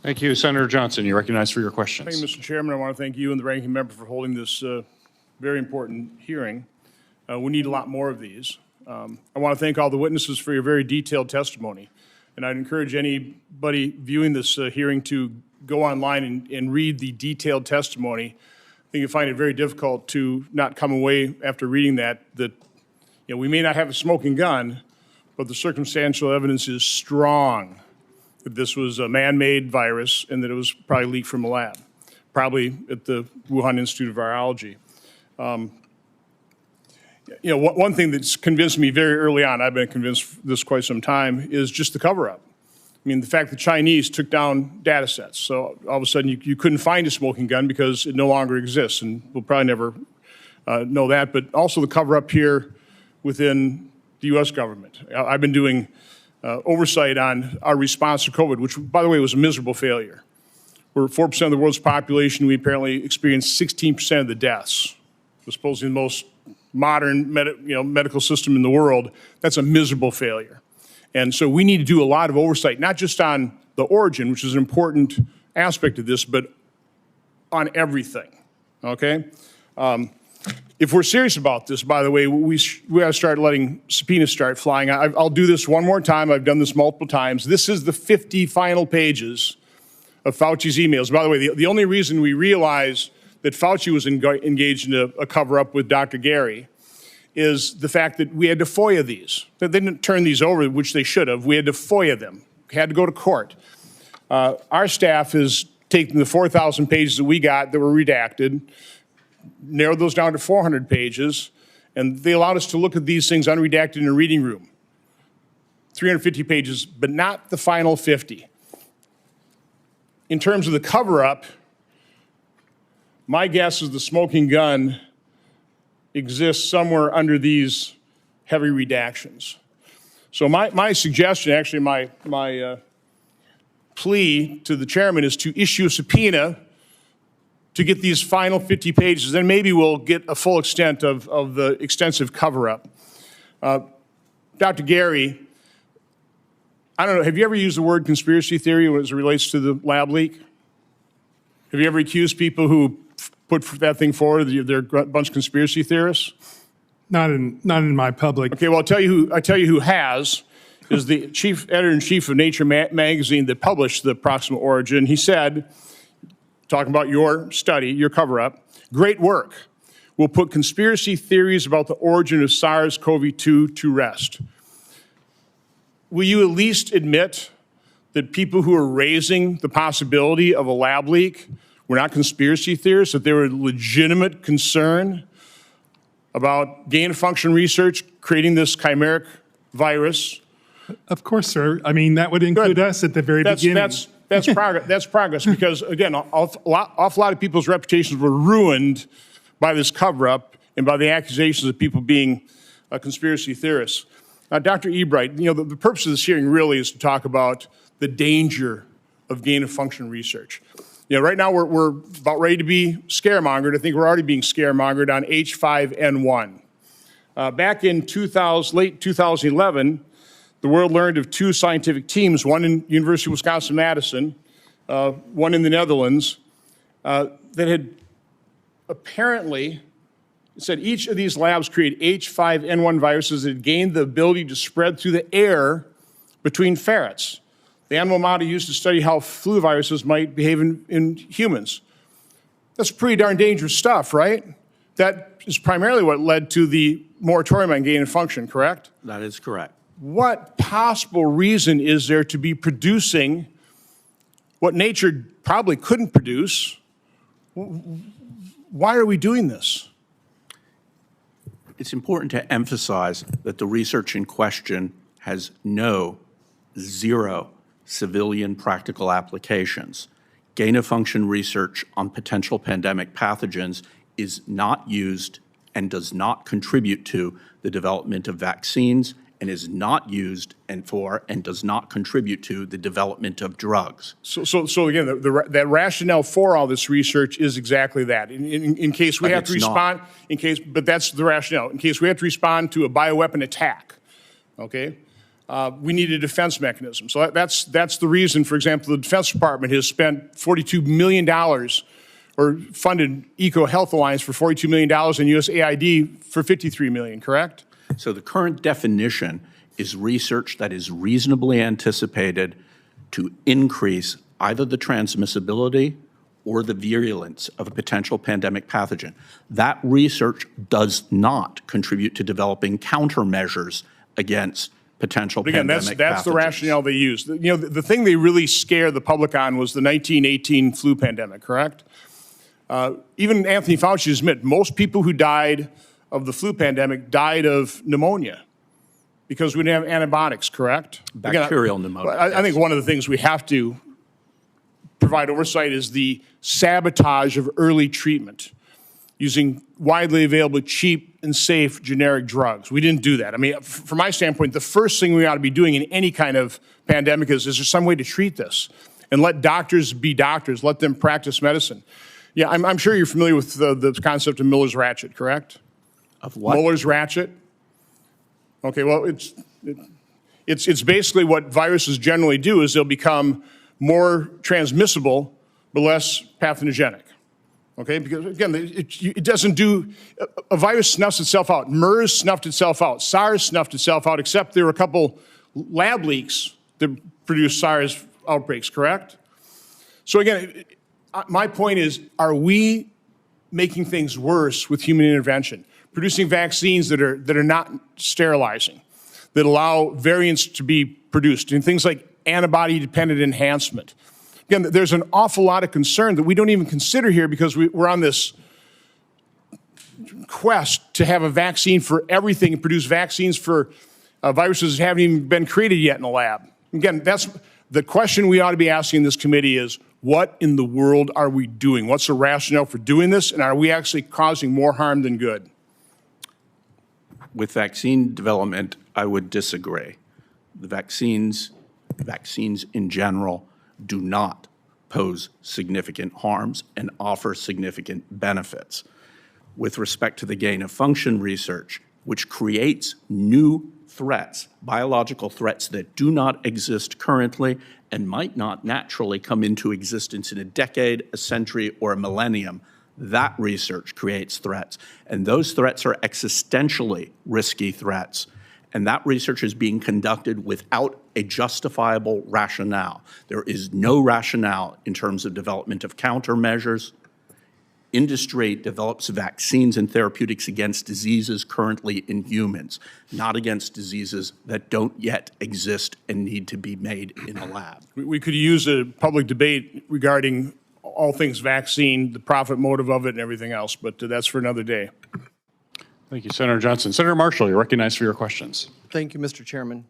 Thank you. Senator Johnson, you're recognized for your questions. Thank you, Mr. Chairman. I want to thank you and the ranking member for holding this very important hearing. We need a lot more of these. I want to thank all the witnesses for your very detailed testimony. And I'd encourage anybody viewing this hearing to go online and read the detailed testimony. I think you'll find it very difficult to not come away after reading that we may not have a smoking gun, but the circumstantial evidence is strong that this was a man-made virus and that it was probably leaked from a lab, probably at the Wuhan Institute of Virology. One thing that's convinced me very early on, I've been convinced this quite some time, is just the cover-up. I mean, the fact the Chinese took down data sets. So all of a sudden you couldn't find a smoking gun because it no longer exists, and we'll probably never know that. But also the cover-up here within the U.S. government. I've been doing oversight on our response to COVID, which, by the way, was a miserable failure. We're 4% of the world's population. We apparently experienced 16% of the deaths. We're supposedly the most modern medical system in the world. That's a miserable failure. And so we need to do a lot of oversight, not just on the origin, which is an important aspect of this, but on everything, okay? If we're serious about this, by the way, we got to start letting subpoenas start flying. I'll do this one more time. I've done this multiple times. This is the 50 final pages of Fauci's emails. By the way, the only reason we realize that Fauci was engaged in a cover-up with Dr. Gary is the fact that we had to FOIA these. They didn't turn these over, which they should have. We had to FOIA them. We had to go to court. Our staff has taken the 4,000 pages that we got that were redacted, narrowed those down to 400 pages, and they allowed us to look at these things unredacted in a reading room. 350 pages, but not the final 50. In terms of the cover-up, my guess is the smoking gun exists somewhere under these heavy redactions. So my suggestion, actually my plea to the chairman, is to issue a subpoena to get these final 50 pages, then maybe we'll get a full extent of the extensive cover-up. Dr. Gary, I don't know, have you ever used the word conspiracy theory as it relates to the lab leak? Have you ever accused people who put that thing forward that they're a bunch of conspiracy theorists? Not in my public. Okay, well, I'll tell you who has, is the chief editor-in-chief of Nature magazine that published the proximal origin. He said, talking about your study, your cover-up, great work. We'll put conspiracy theories about the origin of SARS-CoV-2 to rest. Will you at least admit that people who are raising the possibility of a lab leak were not conspiracy theorists, that they were legitimate concern about gain-of-function research creating this chimeric virus? Of course, sir. I mean, that would include us at the very beginning. That's progress. That's progress because, again, an awful lot of people's reputations were ruined by this cover-up and by the accusations of people being conspiracy theorists. Now, Dr. Ebright, the purpose of this hearing really is to talk about the danger of gain-of-function research. Right now we're about ready to be scaremongered. I think we're already being scaremongered on H5N1. Back in late 2011, the world learned of two scientific teams, one in University of Wisconsin-Madison, one in the Netherlands, that had apparently said each of these labs created H5N1 viruses that had gained the ability to spread through the air between ferrets. The animal model used to study how flu viruses might behave in humans. That's pretty darn dangerous stuff, right? That is primarily what led to the moratorium on gain of function, correct? That is correct. What possible reason is there to be producing what nature probably couldn't produce? Why are we doing this? It's important to emphasize that the research in question has zero civilian practical applications. Gain-of-function research on potential pandemic pathogens is not used and does not contribute to the development of vaccines and is not used and does not contribute to the development of drugs. So again, that rationale for all this research is exactly that. In case we have to respond, but that's the rationale. In case we have to respond to a bioweapon attack, okay? we need a defense mechanism. So that's the reason, for example, the Defense Department has spent $42 million or funded EcoHealth Alliance for $42 million and USAID for $53 million, correct? So the current definition is research that is reasonably anticipated to increase either the transmissibility or the virulence of a potential pandemic pathogen. That research does not contribute to developing countermeasures against potential pandemic pathogens. That's the rationale they use. You know, the thing they really scare the public on was the 1918 flu pandemic, correct? Even Anthony Fauci has admitted most people who died of the flu pandemic died of pneumonia because we didn't have antibiotics, correct? Bacterial pneumonia. I think one of the things we have to provide oversight is the sabotage of early treatment using widely available, cheap, and safe generic drugs. We didn't do that. I mean, from my standpoint, the first thing we ought to be doing in any kind of pandemic is there some way to treat this? And let doctors be doctors. Let them practice medicine. Yeah, I'm sure you're familiar with the concept of Miller's ratchet, correct? Of what? Miller's ratchet. Okay, well, it's basically what viruses generally do is they'll become more transmissible but less pathogenic. Okay, because again, it doesn't do, a virus snuffs itself out. MERS snuffed itself out. SARS snuffed itself out, except there were a couple lab leaks that produced SARS outbreaks, correct? So again, my point is, are we making things worse with human intervention? Producing vaccines that are not sterilizing, that allow variants to be produced, and things like antibody-dependent enhancement. Again, there's an awful lot of concern that we don't even consider here because we're on this quest to have a vaccine for everything and produce vaccines for viruses that haven't even been created yet in the lab. Again, that's the question we ought to be asking this committee is, what in the world are we doing? What's the rationale for doing this? And are we actually causing more harm than good? With vaccine development, I would disagree. The vaccines in general do not pose significant harms and offer significant benefits. With respect to the gain-of-function research, which creates new threats, biological threats that do not exist currently and might not naturally come into existence in a decade, a century, or a millennium, that research creates threats. And those threats are existentially risky threats. And that research is being conducted without a justifiable rationale. There is no rationale in terms of development of countermeasures. Industry develops vaccines and therapeutics against diseases currently in humans, not against diseases that don't yet exist and need to be made in a lab. We could use a public debate regarding all things vaccine, the profit motive of it, and everything else, but that's for another day. Thank you, Senator Johnson. Senator Marshall, you're recognized for your questions. Thank you, Mr. Chairman.